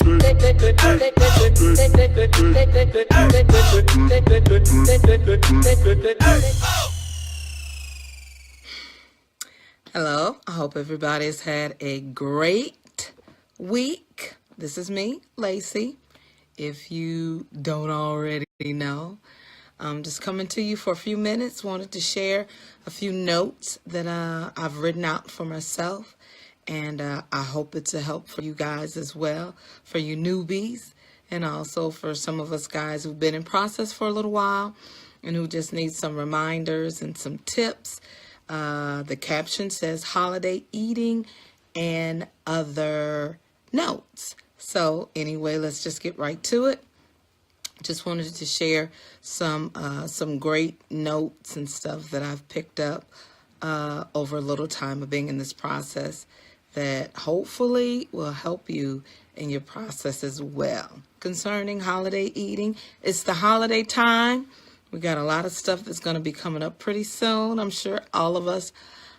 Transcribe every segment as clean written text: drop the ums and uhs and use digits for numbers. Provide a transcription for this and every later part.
Hello, I hope everybody's had a great week. This is me, Lacey. If you don't already know, I'm just coming to you for a few minutes. Wanted to share a few notes that I've written out for myself, and I hope it's a help for you guys as well, for you newbies, and also for some of us guys who've been in process for a little while and who just need some reminders and some tips. The caption says holiday eating and other notes. So anyway, let's just get right to it. Just wanted to share some great notes and stuff that I've picked up over a little time of being in this process that hopefully will help you in your process as well. Concerning holiday eating, it's the holiday time. We got a lot of stuff that's going to be coming up pretty soon. I'm sure all of us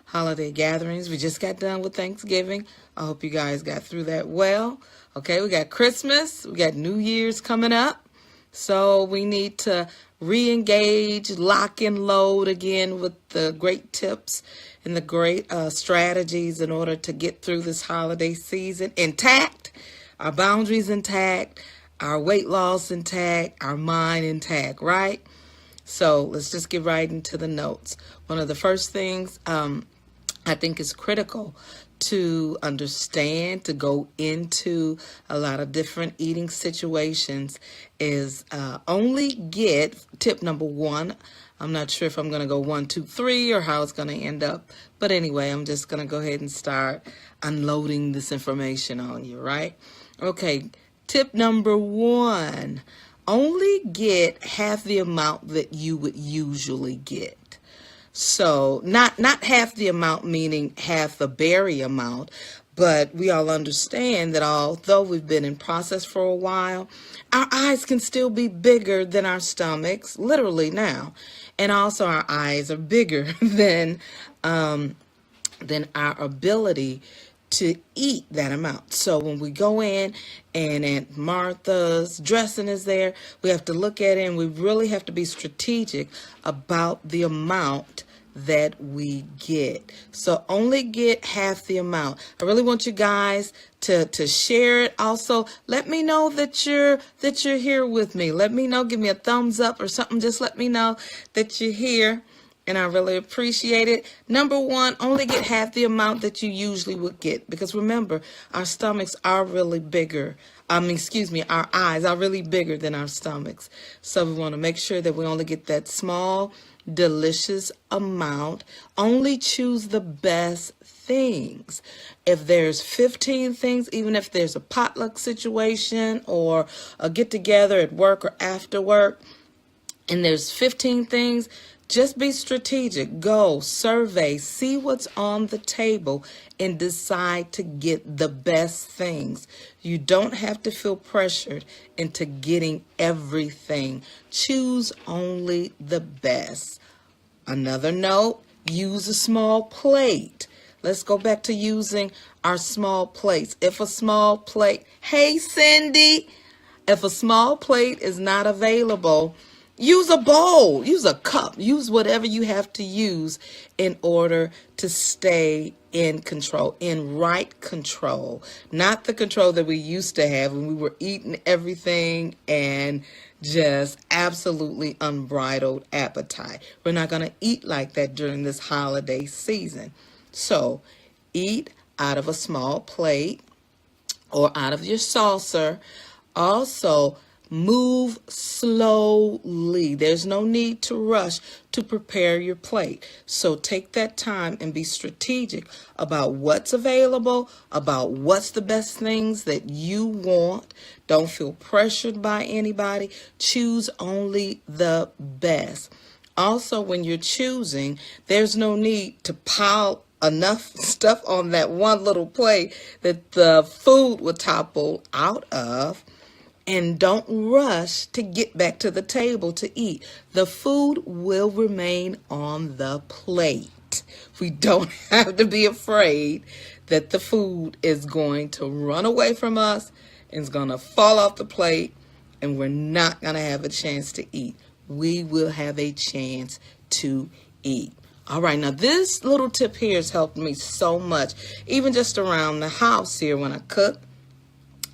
holiday gatherings. We just got done with Thanksgiving. I hope you guys got through that well. Okay, we got Christmas. We got New Year's coming up. So we need to re-engage, lock and load again with the great tips and the great strategies in order to get through this holiday season intact, our boundaries intact, our weight loss intact, our mind intact, right? So let's just get right into the notes. One of the first things I think is critical to understand, to go into a lot of different eating situations is only get tip number one. I'm not sure if I'm going to go 1, 2, 3 or how it's going to end up. But anyway, I'm just going to go ahead and start unloading this information on you, right? Okay, tip number 1. Only get half the amount that you would usually get. So not half the amount, meaning half the berry amount, but we all understand that although we've been in process for a while, our eyes can still be bigger than our stomachs, literally now. And also our eyes are bigger than our ability to eat that amount. So when we go in and Aunt Martha's dressing is there, we have to look at it and we really have to be strategic about the amount that we get. So only get half the amount. I really want you guys to share it. Also, let me know that you're here with me. Let me know, give me a thumbs up or something. Just let me know that you're here. And I really appreciate it. Number 1, only get half the amount that you usually would get. Because remember, our stomachs are really bigger. Our eyes are really bigger than our stomachs. So we want to make sure that we only get that small, delicious amount. Only choose the best things. If there's 15 things, even if there's a potluck situation or a get together at work or after work, and there's 15 things, just be strategic. Go, survey, see what's on the table, and decide to get the best things. You don't have to feel pressured into getting everything. Choose only the best. Another note, use a small plate. Let's go back to using our small plates. If a small plate, hey Cindy, if a small plate is not available, use a bowl, use a cup, use whatever you have to use in order to stay in control, in right control, not the control that we used to have when we were eating everything and just absolutely unbridled appetite. We're not going to eat like that during this holiday season. So eat out of a small plate or out of your saucer. Also, move slowly. There's no need to rush to prepare your plate. So take that time and be strategic about what's available, about what's the best things that you want. Don't feel pressured by anybody. Choose only the best. Also, when you're choosing, there's no need to pile enough stuff on that one little plate that the food will topple out of. And don't rush to get back to the table to eat. The food will remain on the plate. We don't have to be afraid that the food is going to run away from us and it's going to fall off the plate, and we're not going to have a chance to eat. We will have a chance to eat. All right, now this little tip here has helped me so much, even just around the house here when I cook.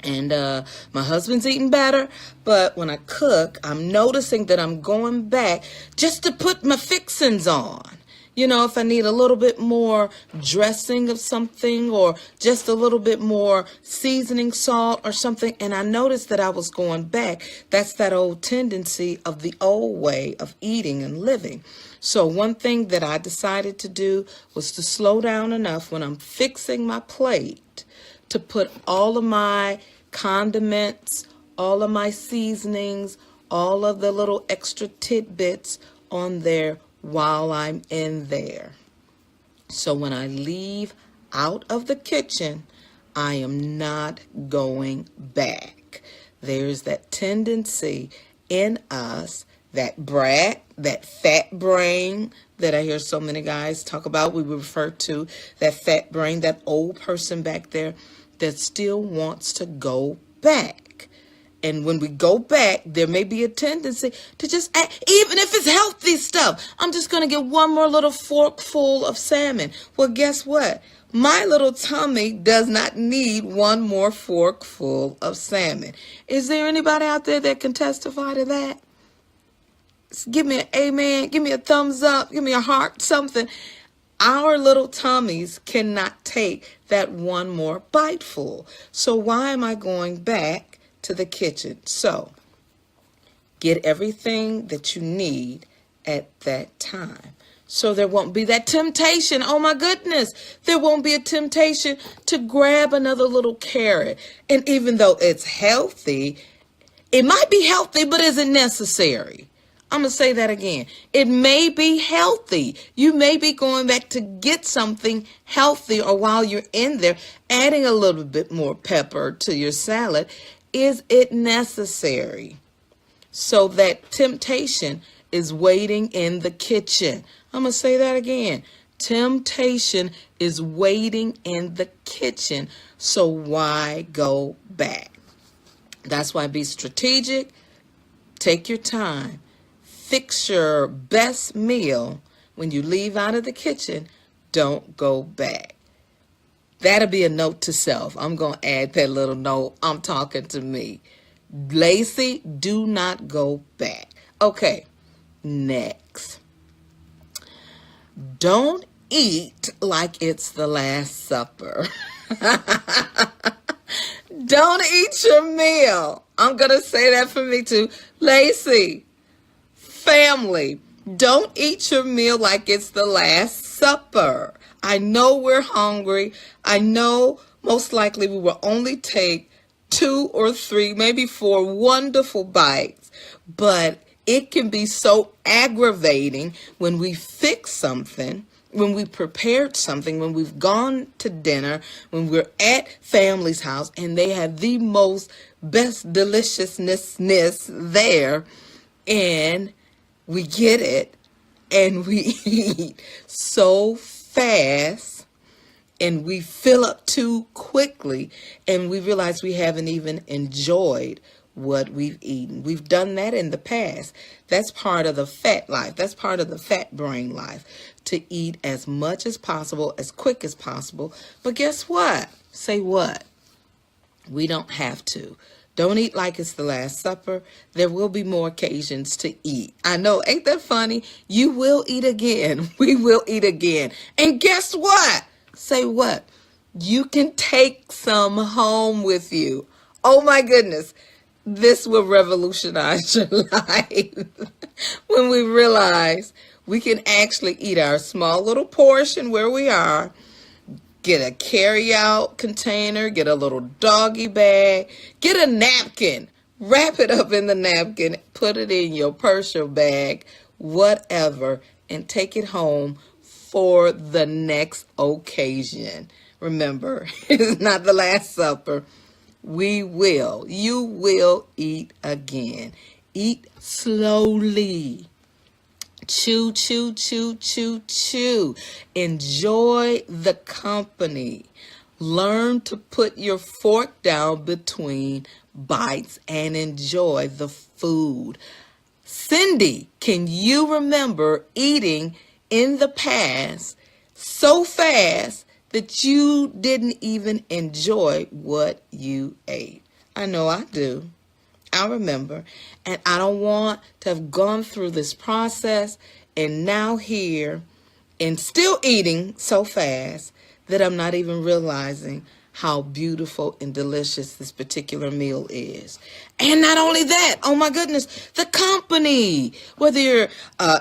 And my husband's eating better, but when I cook, I'm noticing that I'm going back just to put my fixings on. You know, if I need a little bit more dressing of something or just a little bit more seasoning salt or something, and I noticed that I was going back. That's that old tendency of the old way of eating and living. So one thing that I decided to do was to slow down enough when I'm fixing my plate to put all of my condiments, all of my seasonings, all of the little extra tidbits on there while I'm in there. So when I leave out of the kitchen, I am not going back. There's that tendency in us, that brat, that fat brain that I hear so many guys talk about. We refer to that fat brain, that old person back there that still wants to go back. And when we go back, there may be a tendency to just, even if it's healthy stuff, I'm just going to get one more little forkful of salmon. Well, guess what? My little tummy does not need one more forkful of salmon. Is there anybody out there that can testify to that? Give me an amen, give me a thumbs up, give me a heart, something. Our little tummies cannot take that one more biteful. So why am I going back to the kitchen? So get everything that you need at that time. So there won't be that temptation. Oh my goodness. There won't be a temptation to grab another little carrot. And even though it's healthy, it might be healthy, but is it necessary? I'm going to say that again. It may be healthy. You may be going back to get something healthy, or while you're in there, adding a little bit more pepper to your salad. Is it necessary? So that temptation is waiting in the kitchen. I'm going to say that again. Temptation is waiting in the kitchen. So why go back? That's why be strategic. Take your time. Fix your best meal when you leave out of the kitchen. Don't go back. That'll be a note to self. I'm going to add that little note. I'm talking to me. Lacey, do not go back. Okay, next. Don't eat like it's the Last Supper. Don't eat your meal. I'm going to say that for me too. Lacey, family, don't eat your meal like it's the Last Supper. I know we're hungry. I know most likely we will only take 2 or 3, maybe 4 wonderful bites, but it can be so aggravating when we fix something, when we prepared something, when we've gone to dinner, when we're at family's house and they have the most best deliciousness there, and we get it and we eat so fast and we fill up too quickly and we realize we haven't even enjoyed what we've eaten. We've done that in the past. That's part of the fat life. That's part of the fat brain life, to eat as much as possible, as quick as possible. But guess what? Say what? We don't have to. Don't eat like it's the Last Supper. There will be more occasions to eat. I know, ain't that funny? You will eat again. We will eat again. And guess what? Say what? You can take some home with you. Oh my goodness. This will revolutionize your life when we realize we can actually eat our small little portion where we are. Get a carry-out container, get a little doggy bag, get a napkin, wrap it up in the napkin, put it in your purse or bag, whatever, and take it home for the next occasion. Remember, it's not the Last Supper. You will eat again. Eat slowly. Chew, chew, chew, chew, chew. Enjoy the company. Learn to put your fork down between bites and enjoy the food. Cindy, can you remember eating in the past so fast that you didn't even enjoy what you ate? I know I do. I remember. And I don't want to have gone through this process and now here and still eating so fast that I'm not even realizing how beautiful and delicious this particular meal is. And not only that, oh my goodness, the company. Whether you're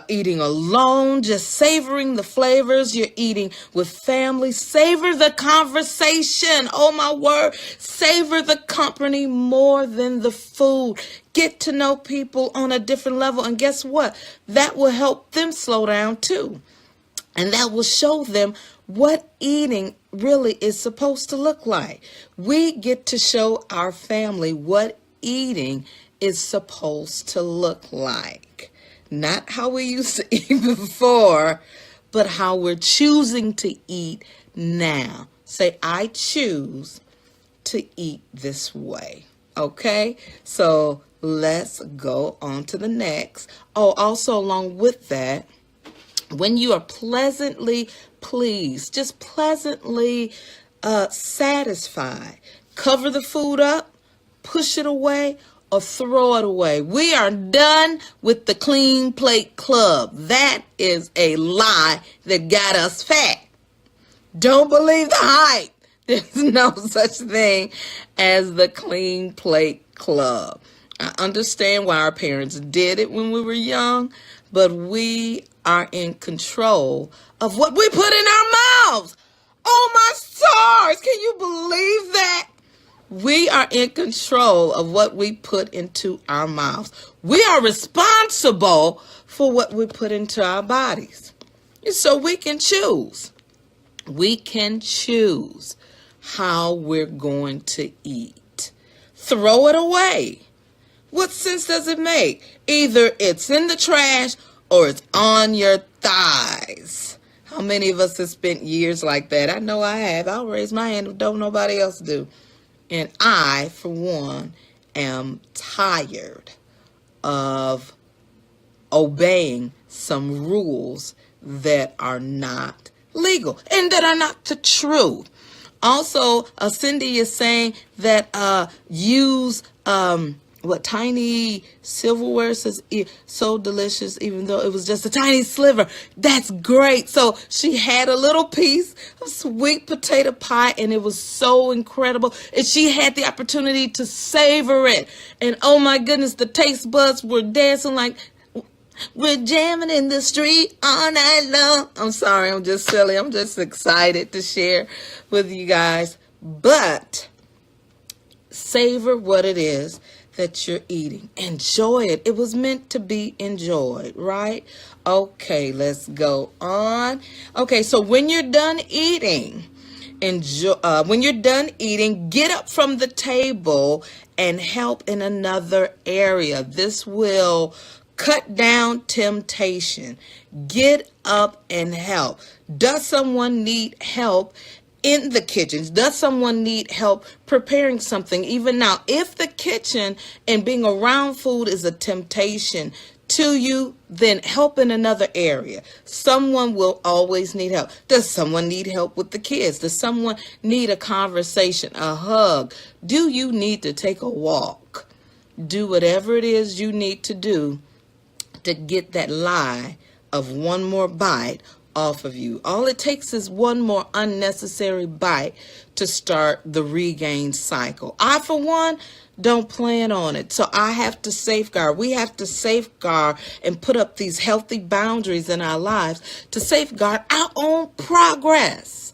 eating alone, just savoring the flavors, you're eating with family, savor the conversation. Oh my word, savor the company more than the food. Get to know people on a different level. And guess what? That will help them slow down too. And that will show them what eating really is supposed to look like. We get to show our family what eating is supposed to look like. Not how we used to eat before, but how we're choosing to eat now. Say, I choose to eat this way. Okay? So let's go on to the next. Oh, also along with that, when you are pleasantly pleased, just pleasantly satisfied, cover the food up, push it away, or throw it away. We are done with the Clean Plate Club. That is a lie that got us fat. Don't believe the hype. There's no such thing as the Clean Plate Club. I understand why our parents did it when we were young, but we are in control of what we put in our mouths. Oh my stars, can you believe that? We are in control of what we put into our mouths. We are responsible for what we put into our bodies. And so we can choose. We can choose how we're going to eat. Throw it away. What sense does it make? Either it's in the trash or it's on your thighs. How many of us have spent years like that? I know I have. I'll raise my hand if don't nobody else do. And I, for one, am tired of obeying some rules that are not legal and that are not the truth. Also, Cindy is saying that use tiny silverware, says so delicious, even though it was just a tiny sliver. That's great. So she had a little piece of sweet potato pie and it was so incredible. And she had the opportunity to savor it. And oh my goodness, the taste buds were dancing like we're jamming in the street all night long. I'm sorry, I'm just silly. I'm just excited to share with you guys. But savor what it is that you're eating. Enjoy it. It was meant to be enjoyed, right? Okay, let's go on. Okay, so when you're done eating, get up from the table and help in another area. This will cut down temptation. Get up and help. Does someone need help in the kitchens? Does someone need help preparing something? Even now, if the kitchen and being around food is a temptation to you, then help in another area. Someone will always need help. Does someone need help with the kids? Does someone need a conversation, a hug? Do you need to take a walk? Do whatever it is you need to do to get that lie of one more bite off of you. All it takes is one more unnecessary bite to start the regain cycle. I, for one, don't plan on it. So I have to safeguard. We have to safeguard and put up these healthy boundaries in our lives to safeguard our own progress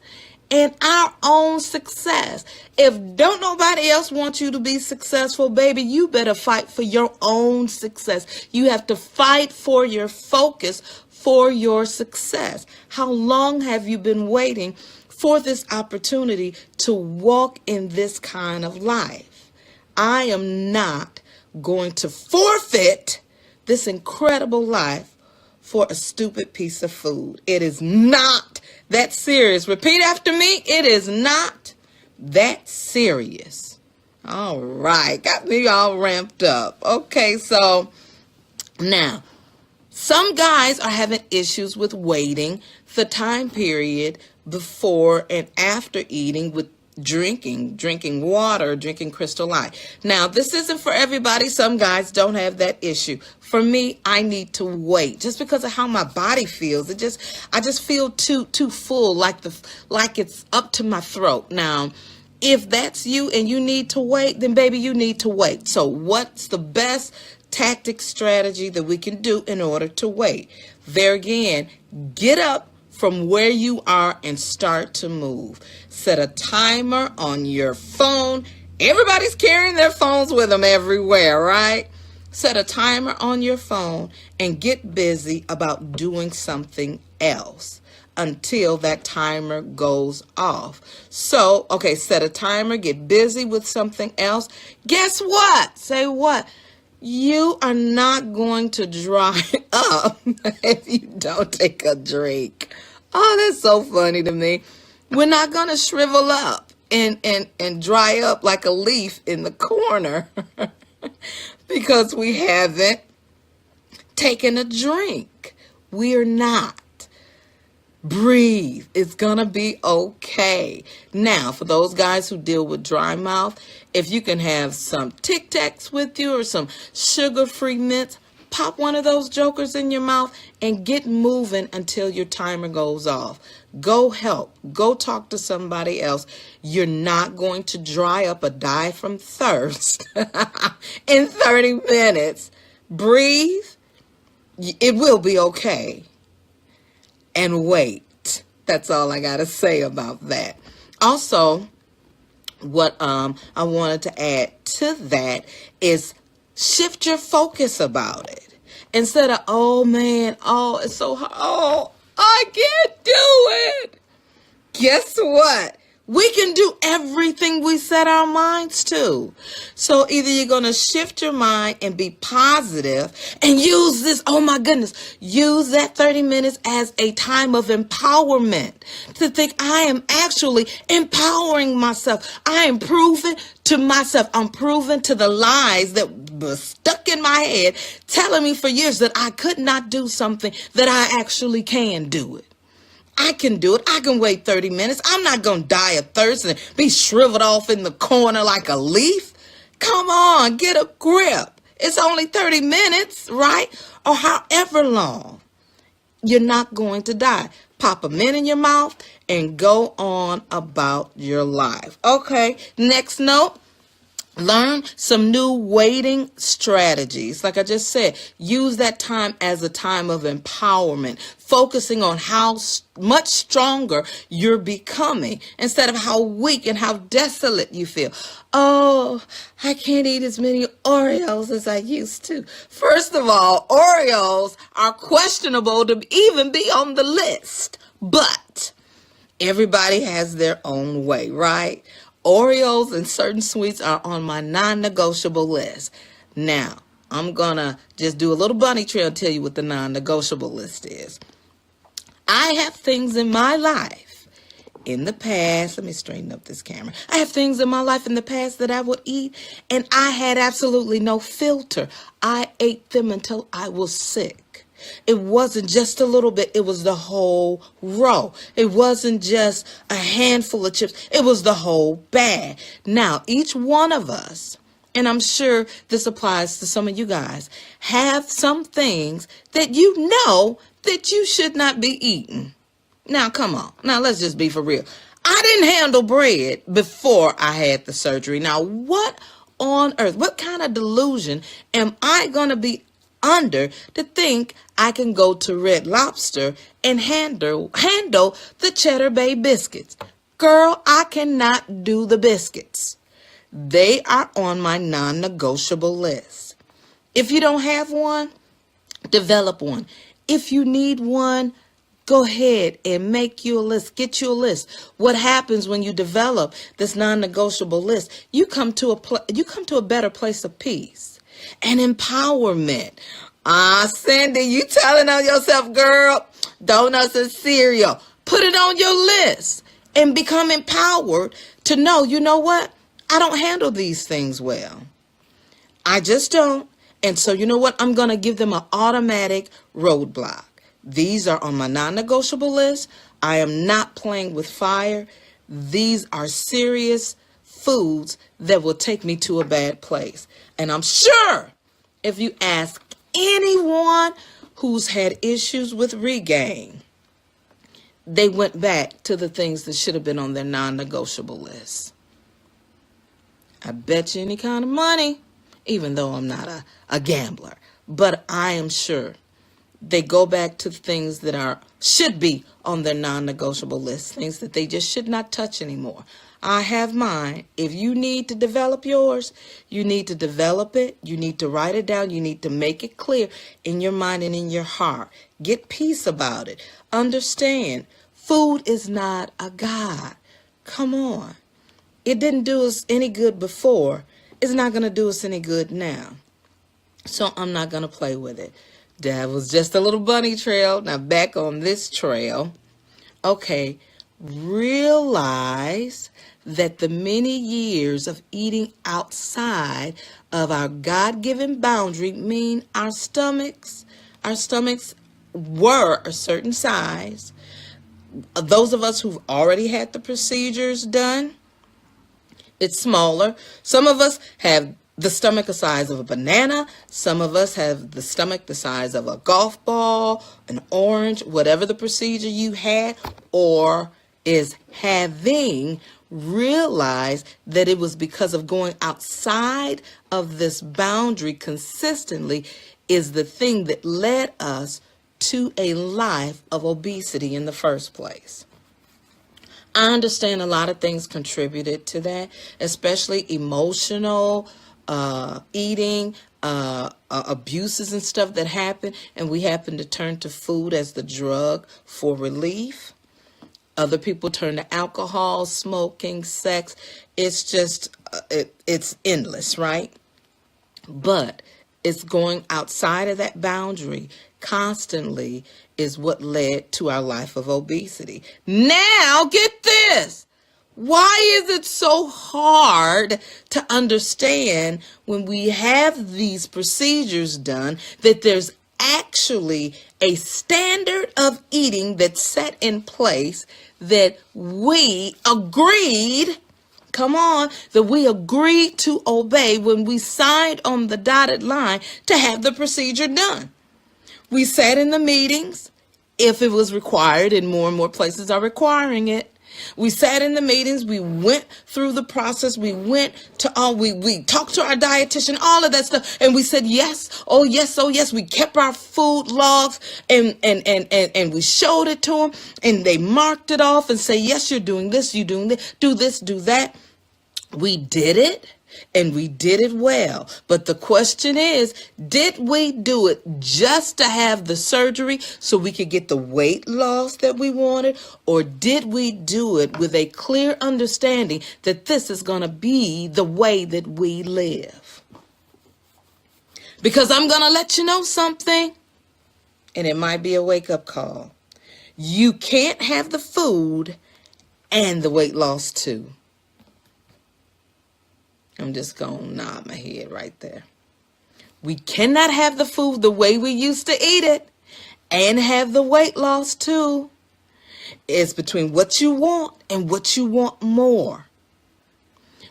and our own success. If don't nobody else want you to be successful, baby, you better fight for your own success. You have to fight for your focus for your success. How long have you been waiting for this opportunity to walk in this kind of life? I am not going to forfeit this incredible life for a stupid piece of food. It is not that serious. Repeat after me. It is not That's serious. All right. Got me all ramped up. Okay, so now some guys are having issues with waiting the time period before and after eating with drinking water, drinking Crystal Light. Now, this isn't for everybody. Some guys don't have that issue. For me, I need to wait just because of how my body feels. I just feel too full, like it's up to my throat. Now, if that's you and you need to wait, then baby, you need to wait. So what's the best tactic strategy that we can do in order to wait? There again, get up from where you are and start to move. Set a timer on your phone. Everybody's carrying their phones with them everywhere, right? Set a timer on your phone and get busy about doing something else until that timer goes off. So, okay, set a timer, get busy with something else. Guess what? Say what? You are not going to dry up if you don't take a drink. Oh, that's so funny to me. We're not going to shrivel up and dry up like a leaf in the corner because we haven't taken a drink. We're not. Breathe. It's going to be okay. Now, for those guys who deal with dry mouth, if you can have some Tic Tacs with you or some sugar-free mints, pop one of those jokers in your mouth and get moving until your timer goes off. Go help. Go talk to somebody else. You're not going to dry up or die from thirst in 30 minutes. Breathe. It will be okay. And wait. That's all I got to say about that. Also, what I wanted to add to that is shift your focus about it. Instead of, oh man, oh, it's so hard. Oh, I can't do it. Guess what? We can do everything we set our minds to. So either you're going to shift your mind and be positive and use this, oh my goodness, use that 30 minutes as a time of empowerment to think I am actually empowering myself. I am proving to myself. I'm proving to the lies that were stuck in my head telling me for years that I could not do something that I actually can do it. I can do it. I can wait 30 minutes. I'm not going to die of thirst and be shriveled off in the corner like a leaf. Come on, get a grip. It's only 30 minutes, right? Or however long. You're not going to die. Pop a mint in your mouth and go on about your life. Okay, next note. Learn some new waiting strategies. Like I just said, use that time as a time of empowerment, focusing on how much stronger you're becoming instead of how weak and how desolate you feel. Oh, I can't eat as many Oreos as I used to. First of all, Oreos are questionable to even be on the list, but everybody has their own way, right? Oreos and certain sweets are on my non-negotiable list. Now, I'm going to just do a little bunny trail and tell you what the non-negotiable list is. I have things in my life in the past. Let me straighten up this camera. I have things in my life in the past that I would eat, and I had absolutely no filter. I ate them until I was sick. It wasn't just a little bit. It was the whole row. It wasn't just a handful of chips. It was the whole bag. Now, each one of us, and I'm sure this applies to some of you guys, have some things that you know that you should not be eating. Now, come on. Now, let's just be for real. I didn't handle bread before I had the surgery. Now, what on earth, what kind of delusion am I going to be under to think I can go to Red Lobster and handle the Cheddar Bay biscuits? Girl, I cannot do the biscuits. They are on my non-negotiable list. If you don't have one, develop one. If you need one, go ahead and make you a list. Get you a list. What happens when you develop this non-negotiable list? You come to a better place of peace and empowerment. Cindy, you telling on yourself, girl. Donuts and cereal. Put it on your list and become empowered to know, you know what? I don't handle these things well. I just don't. And so, you know what? I'm going to give them an automatic roadblock. These are on my non-negotiable list. I am not playing with fire. These are serious foods that will take me to a bad place. And I'm sure if you ask anyone who's had issues with regain, they went back to the things that should have been on their non-negotiable list. I bet you any kind of money, even though I'm not a gambler, but I am sure they go back to the things that should be on their non-negotiable list, things that they just should not touch anymore. I have mine. If you need to develop yours, you need to develop it. You need to write it down. You need to make it clear in your mind and in your heart. Get peace about it. Understand, food is not a God. Come on. It didn't do us any good before. It's not going to do us any good now. So I'm not going to play with it. That was just a little bunny trail. Now back on this trail. Okay, realize that the many years of eating outside of our God-given boundary mean our stomachs were a certain size. Those of us who've already had the procedures done, it's smaller. Some of us have the stomach the size of a banana. Some of us have the stomach the size of a golf ball, an orange, whatever the procedure you had or is having. Realize that it was because of going outside of this boundary consistently is the thing that led us to a life of obesity in the first place. I understand a lot of things contributed to that, especially emotional eating, abuses and stuff that happen, and we happen to turn to food as the drug for relief. Other people turn to alcohol, smoking, sex. It's just, it's endless, right? But it's going outside of that boundary constantly is what led to our life of obesity. Now, get this. Why is it so hard to understand when we have these procedures done that there's actually a standard of eating that's set in place that we agreed, that we agreed to obey when we signed on the dotted line to have the procedure done? We sat in the meetings if it was required, and more places are requiring it. We sat in the meetings, we went through the process, we went to we talked to our dietitian, all of that stuff, and we said yes, oh yes, oh yes. We kept our food logs and we showed it to them, and they marked it off and say, yes, you're doing this, you're doing this, do this, do that. We did it. And we did it well. But the question is, did we do it just to have the surgery so we could get the weight loss that we wanted? Or did we do it with a clear understanding that this is going to be the way that we live? Because I'm going to let you know something, and it might be a wake-up call. You can't have the food and the weight loss too. I'm just going to nod my head right there. We cannot have the food the way we used to eat it and have the weight loss too. It's between what you want and what you want more.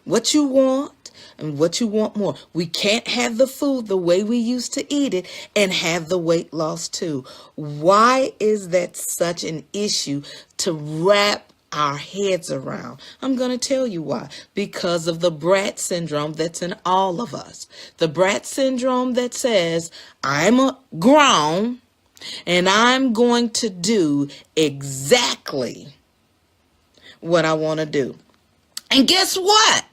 What you want and what you want more. We can't have the food the way we used to eat it and have the weight loss too. Why is that such an issue to wrap our heads around? I'm going to tell you why. Because of the brat syndrome that's in all of us. The brat syndrome that says, I'm grown and I'm going to do exactly what I want to do. And guess what?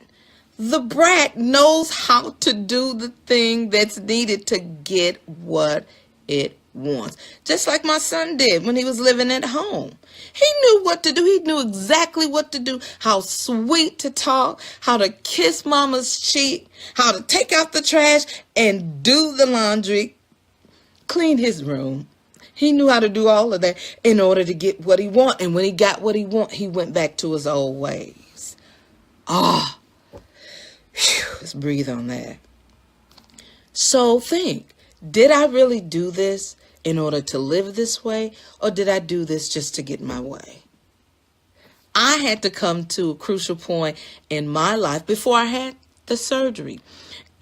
The brat knows how to do the thing that's needed to get what it wants. Just like my son did when he was living at home. He knew what to do. He knew exactly what to do, how sweet to talk, how to kiss mama's cheek, how to take out the trash and do the laundry, clean his room. He knew how to do all of that in order to get what he want. And when he got what he want, he went back to his old ways. Ah, let's breathe on that. So think, did I really do this in order to live this way, or did I do this just to get my way? I had to come to a crucial point in my life before I had the surgery.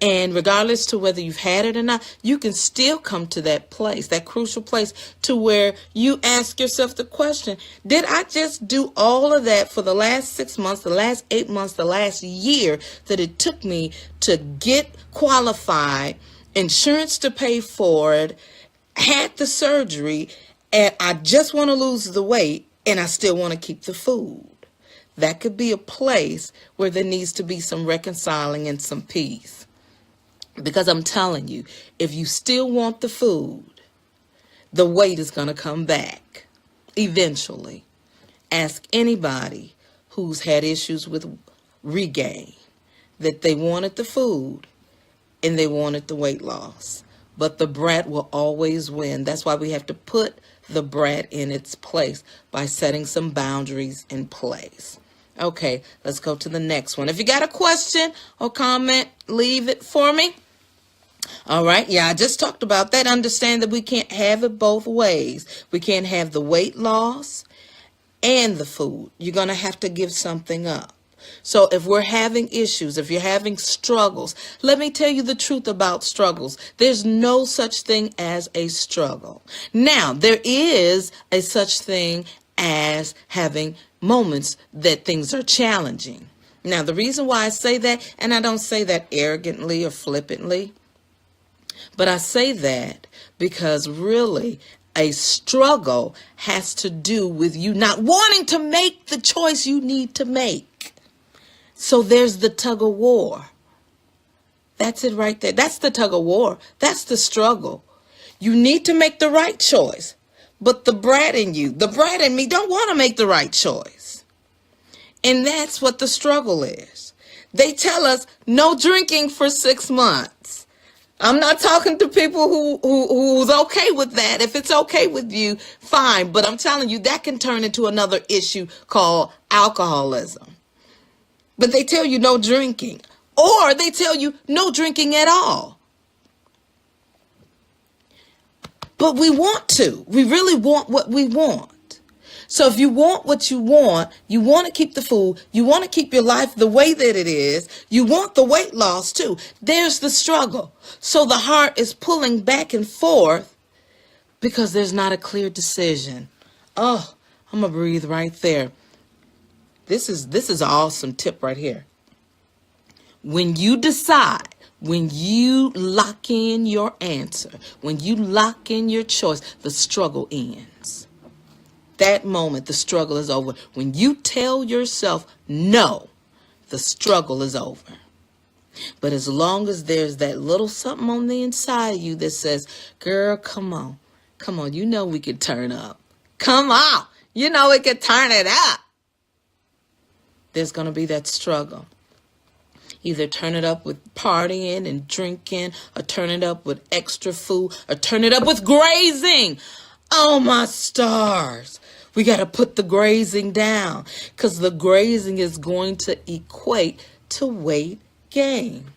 And regardless to whether you've had it or not, you can still come to that place, that crucial place, to where you ask yourself the question, did I just do all of that for the last 6 months, the last 8 months, the last year that it took me to get qualified, insurance to pay for it, had the surgery, and I just want to lose the weight, and I still want to keep the food? That could be a place where there needs to be some reconciling and some peace. Because I'm telling you, if you still want the food, the weight is going to come back eventually. Ask anybody who's had issues with regain that they wanted the food and they wanted the weight loss. But the brat will always win. That's why we have to put the brat in its place by setting some boundaries in place. Okay, let's go to the next one. If you got a question or comment, leave it for me. All right, yeah, I just talked about that. Understand that we can't have it both ways. We can't have the weight loss and the food. You're going to have to give something up. So if we're having issues, if you're having struggles, let me tell you the truth about struggles. There's no such thing as a struggle. Now, there is a such thing as having moments that things are challenging. Now, the reason why I say that, and I don't say that arrogantly or flippantly, but I say that because really a struggle has to do with you not wanting to make the choice you need to make. So there's the tug of war. That's it right there. That's the tug of war. That's the struggle. You need to make the right choice. But the brat in you, the brat in me don't want to make the right choice. And that's what the struggle is. They tell us no drinking for 6 months. I'm not talking to people who's okay with that. If it's okay with you, fine. But I'm telling you, that can turn into another issue called alcoholism. But they tell you no drinking, or they tell you no drinking at all. But we want to. We really want what we want. So if you want what you want to keep the food, you want to keep your life the way that it is, you want the weight loss too. There's the struggle. So the heart is pulling back and forth because there's not a clear decision. Oh, I'm going to breathe right there. This is an awesome tip right here. When you decide, when you lock in your answer, when you lock in your choice, the struggle ends. That moment, the struggle is over. When you tell yourself no, the struggle is over. But as long as there's that little something on the inside of you that says, girl, come on, you know we could turn up. Come on, you know we could turn it up. There's going to be that struggle. Either turn it up with partying and drinking, or turn it up with extra food, or turn it up with grazing. Oh, my stars. We got to put the grazing down, because the grazing is going to equate to weight gain.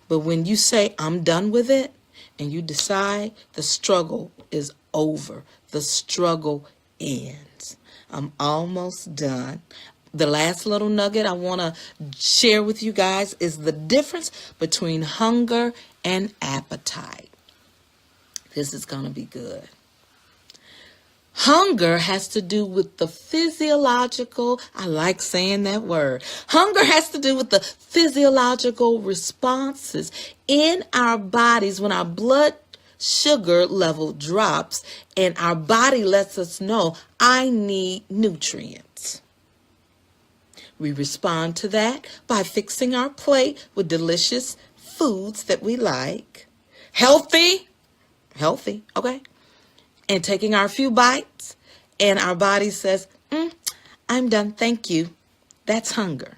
But when you say, I'm done with it, and you decide, the struggle is over. The struggle ends. I'm almost done. The last little nugget I want to share with you guys is the difference between hunger and appetite. This is going to be good. Hunger has to do with the physiological, I like saying that word. Hunger has to do with the physiological responses in our bodies when our blood sugar level drops and our body lets us know, I need nutrients. We respond to that by fixing our plate with delicious foods that we like. Healthy, okay? And taking our few bites, and our body says, I'm done, thank you. That's hunger.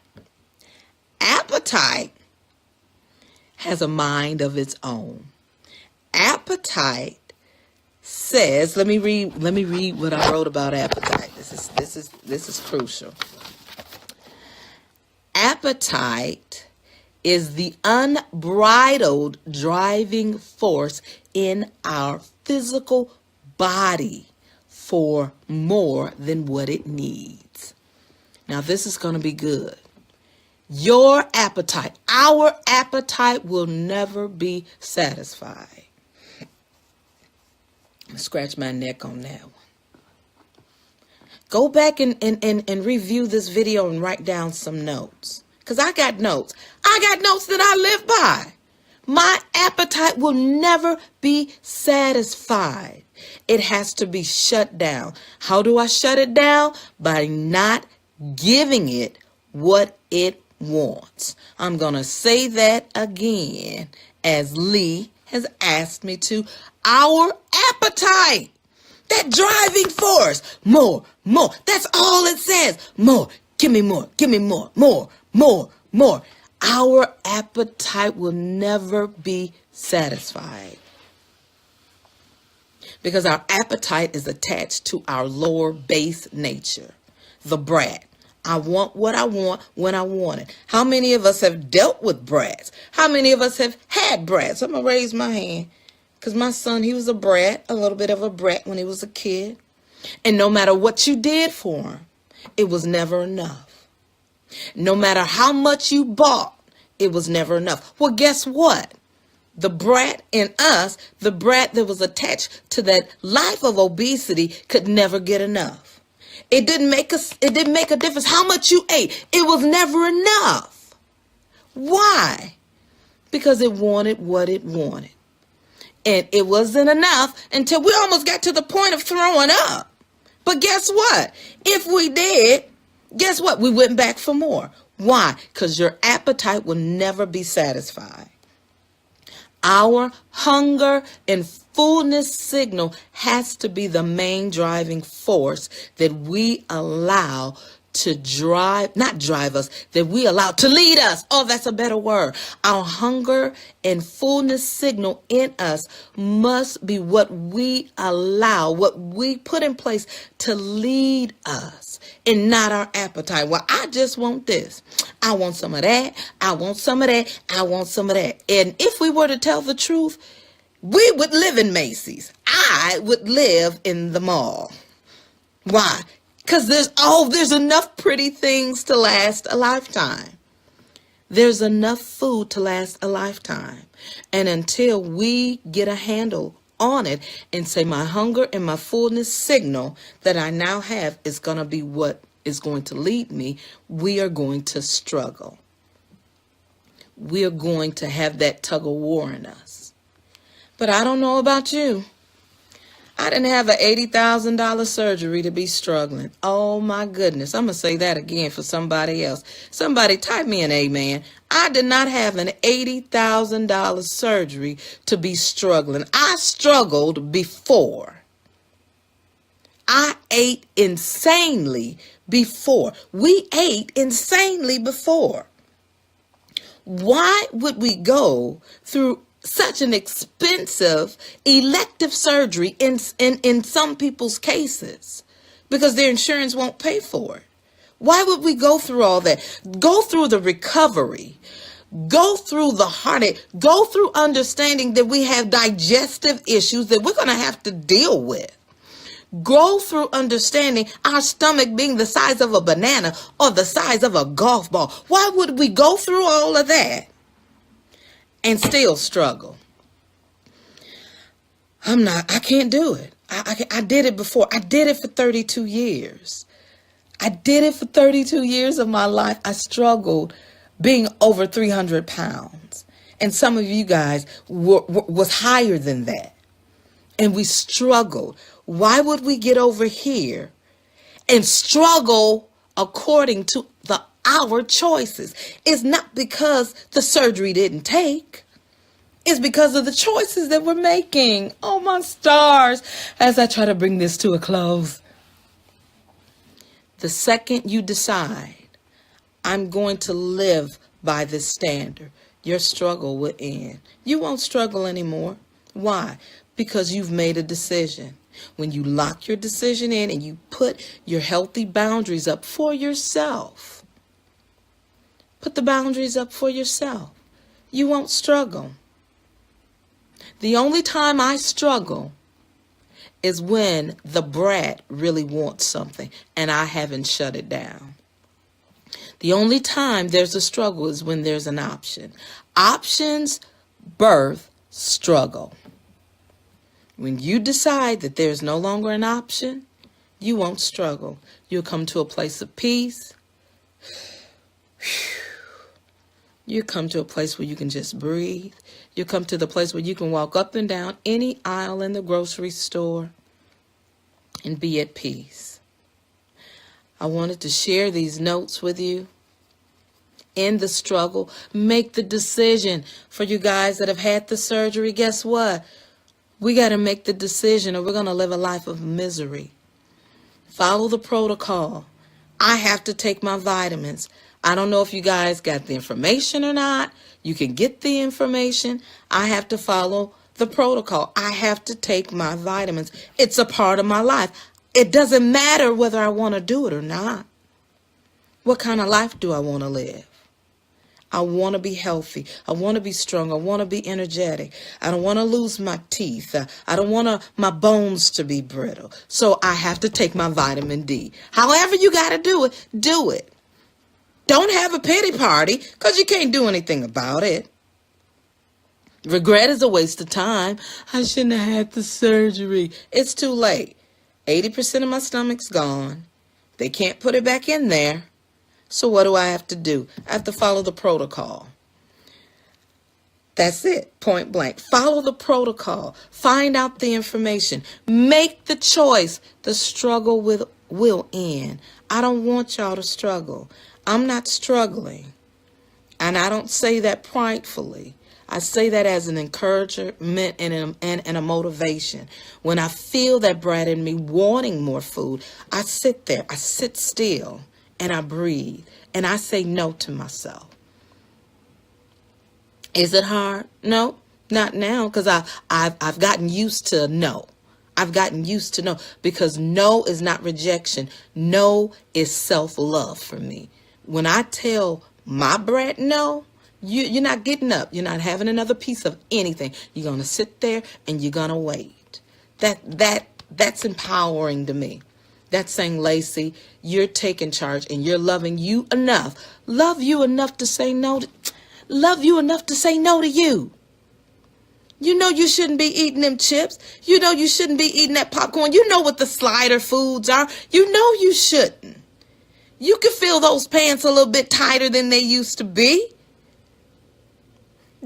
Appetite has a mind of its own. Appetite says, let me read what I wrote about appetite. This is crucial. Appetite is the unbridled driving force in our physical body for more than what it needs. Now, this is going to be good. Your appetite, our appetite will never be satisfied. Scratch my neck on that one. Go back and review this video and write down some notes. Because I got notes. I got notes that I live by. My appetite will never be satisfied. It has to be shut down. How do I shut it down? By not giving it what it wants. I'm going to say that again, as Lee has asked me to. Our appetite, that driving force, more. That's all it says. More. Give me more. Give me more. More. Our appetite will never be satisfied because our appetite is attached to our lower base nature, the brat. I want what I want when I want it. How many of us have dealt with brats? How many of us have had brats? I'm going to raise my hand because my son, he was a brat, a little bit of a brat when he was a kid. And no matter what you did for him, it was never enough. No matter how much you bought, it was never enough. Well, guess what? The brat in us, the brat that was attached to that life of obesity could never get enough. It didn't make a difference how much you ate. It was never enough. Why? Because it wanted what it wanted. And it wasn't enough until we almost got to the point of throwing up. But guess what? If we did, guess what? We went back for more. Why? Because your appetite will never be satisfied. Our hunger and fullness signal has to be the main driving force that we allow to that we allow to lead us. Oh, that's a better word. Our hunger and fullness signal in us must be what we allow, what we put in place to lead us, and not our appetite. Well, I just want this. I want some of that. I want some of that. I want some of that. And if we were to tell the truth, we would live in Macy's. I would live in the mall. Why? Because there's enough pretty things to last a lifetime. There's enough food to last a lifetime. And until we get a handle on it and say my hunger and my fullness signal that I now have is going to be what is going to lead me, we are going to struggle. We are going to have that tug of war in us. But I don't know about you. I didn't have an $80,000 surgery to be struggling. Oh my goodness. I'm going to say that again for somebody else. Somebody type me an amen. I did not have an $80,000 surgery to be struggling. I struggled before. I ate insanely before. We ate insanely before. Why would we go through such an expensive elective surgery in some people's cases? Because their insurance won't pay for it. Why would we go through all that? Go through the recovery. Go through the heartache. Go through understanding that we have digestive issues that we're going to have to deal with. Go through understanding our stomach being the size of a banana or the size of a golf ball. Why would we go through all of that and still struggle? I can't do it. I did it before. I did it for 32 years. I did it for 32 years of my life. I struggled being over 300 pounds. And some of you guys was higher than that. And we struggled. Why would we get over here and struggle according to our choices? It's not because the surgery didn't take. It's because of the choices that we're making. Oh, my stars, as I try to bring this to a close. The second you decide, I'm going to live by this standard, your struggle will end. You won't struggle anymore. Why? because you've made a decision. When you lock your decision in and you put your healthy boundaries up for yourself, put the boundaries up for yourself, you won't struggle. The only time I struggle is when the brat really wants something and I haven't shut it down. The only time there's a struggle is when there's an option. Options birth struggle. When you decide that there's no longer an option, you won't struggle. You'll come to a place of peace. You come to a place where you can just breathe. You come to the place where you can walk up and down any aisle in the grocery store and be at peace. I wanted to share these notes with you. In the struggle, make the decision. For you guys that have had the surgery, guess what? We got to make the decision or we're going to live a life of misery. Follow the protocol. I have to take my vitamins. I don't know if you guys got the information or not. You can get the information. I have to follow the protocol. I have to take my vitamins. It's a part of my life. It doesn't matter whether I want to do it or not. What kind of life do I want to live? I want to be healthy. I want to be strong. I want to be energetic. I don't want to lose my teeth. I don't want my bones to be brittle. So I have to take my vitamin D. However you got to do it, do it. Don't have a pity party because you can't do anything about it. Regret is a waste of time. I shouldn't have had the surgery. It's too late. 80% of my stomach's gone. They can't put it back in there. So what do I have to do? I have to follow the protocol. That's it, point blank. Follow the protocol. Find out the information. Make the choice. The struggle will end. I don't want y'all to struggle. I'm not struggling. And I don't say that pridefully. I say that as an encouragement and a motivation. When I feel that brat in me wanting more food, I sit there. I sit still. And I breathe, and I say no to myself. Is it hard? No, not now, because I've gotten used to no. I've gotten used to no, because no is not rejection. No is self-love for me. When I tell my brat no, you're not getting up. You're not having another piece of anything. You're going to sit there, and you're going to wait. That's empowering to me. That's saying, Lacey, you're taking charge and you're loving you enough. Love you enough to say no to, love you enough to say no to you. You know you shouldn't be eating them chips. You know you shouldn't be eating that popcorn. You know what the slider foods are. You know you shouldn't. You can feel those pants a little bit tighter than they used to be.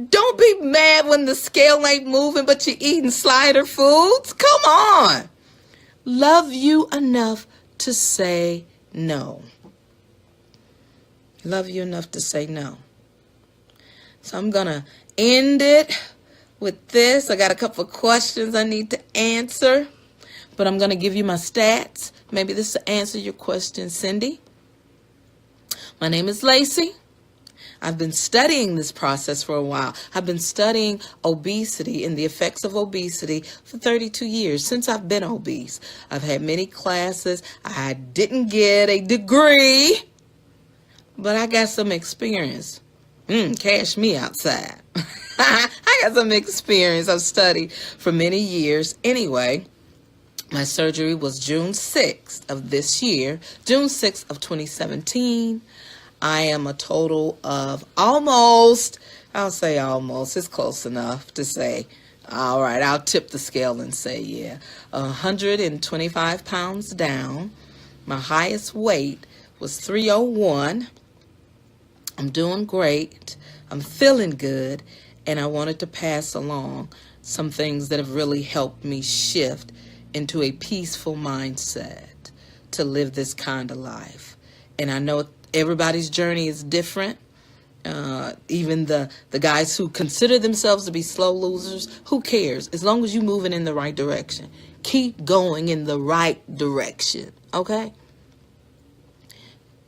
Don't be mad when the scale ain't moving, but you're eating slider foods. Come on. Love you enough to say no. Love you enough to say no. So I'm going to end it with this. I got a couple of questions I need to answer, but I'm going to give you my stats. Maybe this will answer your question, Cindy. My name is Lacey. I've been studying this process for a while. I've been studying obesity and the effects of obesity for 32 years, since I've been obese. I've had many classes. I didn't get a degree, but I got some experience. Cash me outside. I got some experience. I've studied for many years. Anyway, my surgery was June 6th of this year, June 6th of 2017. I am a total of almost, I'll say almost, it's close enough to say, all right, I'll tip the scale and say, yeah, 125 pounds down. My highest weight was 301. I'm doing great. I'm feeling good. And I wanted to pass along some things that have really helped me shift into a peaceful mindset to live this kind of life. And I know everybody's journey is different. Even the guys who consider themselves to be slow losers, who cares? As long as you're moving in the right direction. Keep going in the right direction, okay?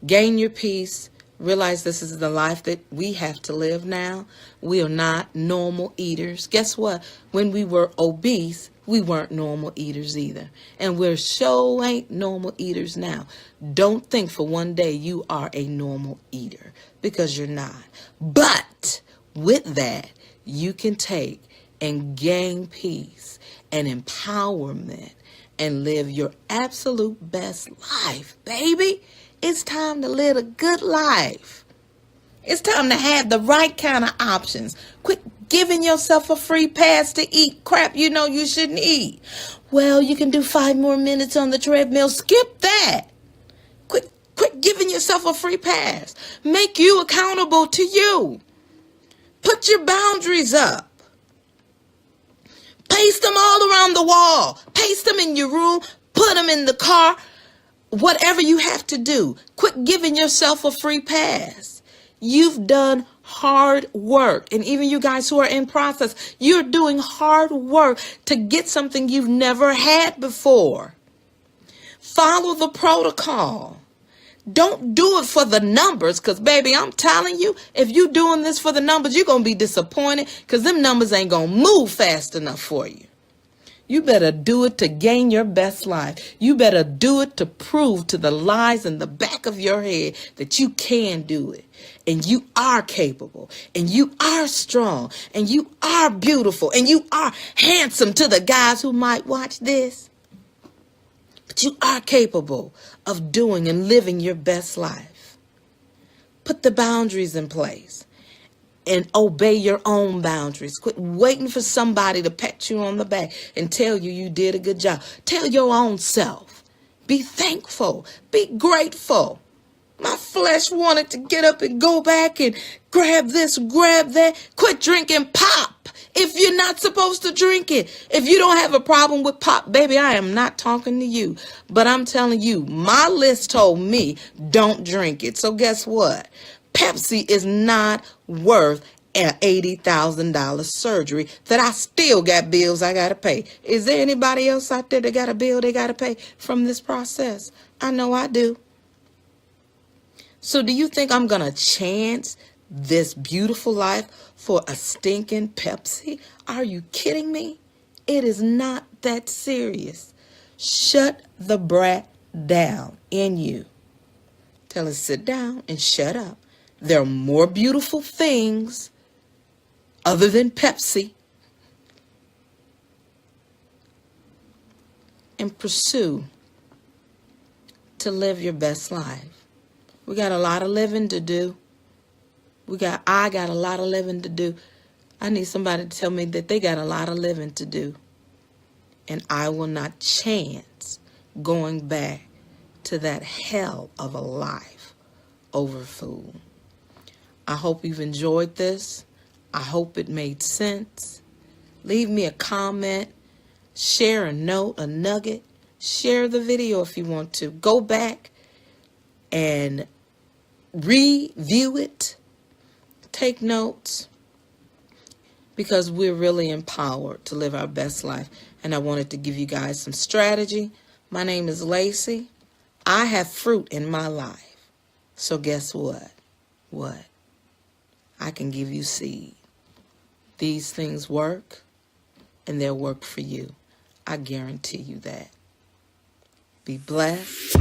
Gain your peace, Realize this is the life that we have to live now. We are not normal eaters. Guess what? When we were obese, we weren't normal eaters either. And we're sure ain't normal eaters now. Don't think for one day you are a normal eater, because you're not. But with that, you can take and gain peace and empowerment and live your absolute best life, baby. It's time to live a good life. It's time to have the right kind of options. Quit giving yourself a free pass to eat crap you know you shouldn't eat. Well, you can do 5 more minutes on the treadmill. Skip that. Quit giving yourself a free pass. Make you accountable to you. Put your boundaries up. Paste them all around the wall. Paste them in your room. Put them in the car. Whatever you have to do, quit giving yourself a free pass. You've done hard work. And even you guys who are in process, you're doing hard work to get something you've never had before. Follow the protocol. Don't do it for the numbers, because, baby, I'm telling you, if you're doing this for the numbers, you're going to be disappointed, because them numbers ain't going to move fast enough for you. You better do it to gain your best life. You better do it to prove to the lies in the back of your head that you can do it. And you are capable. And you are strong. And you are beautiful. And you are handsome to the guys who might watch this. But you are capable of doing and living your best life. Put the boundaries in place. And obey your own boundaries. Quit waiting for somebody to pat you on the back and tell you you did a good job. Tell your own self. Be thankful. Be grateful. My flesh wanted to get up and go back and grab this, grab that. Quit drinking pop if you're not supposed to drink it. If you don't have a problem with pop, baby, I am not talking to you. But I'm telling you, my list told me don't drink it. So guess what? Pepsi is not worth an $80,000 surgery that I still got bills I got to pay. Is there anybody else out there that got a bill they got to pay from this process? I know I do. So do you think I'm going to chance this beautiful life for a stinking Pepsi? Are you kidding me? It is not that serious. Shut the brat down in you. Tell her sit down and shut up. There are more beautiful things other than Pepsi. And pursue to live your best life. We got a lot of living to do. I got a lot of living to do. I need somebody to tell me that they got a lot of living to do. And I will not chance going back to that hell of a life over food. I hope you've enjoyed this. I hope it made sense. Leave me a comment. Share a note, a nugget. Share the video if you want to. Go back and review it. Take notes. Because we're really empowered to live our best life. And I wanted to give you guys some strategy. My name is Lacey. I have fruit in my life. So guess what? What? I can give you seed. These things work, and they'll work for you. I guarantee you that. Be blessed.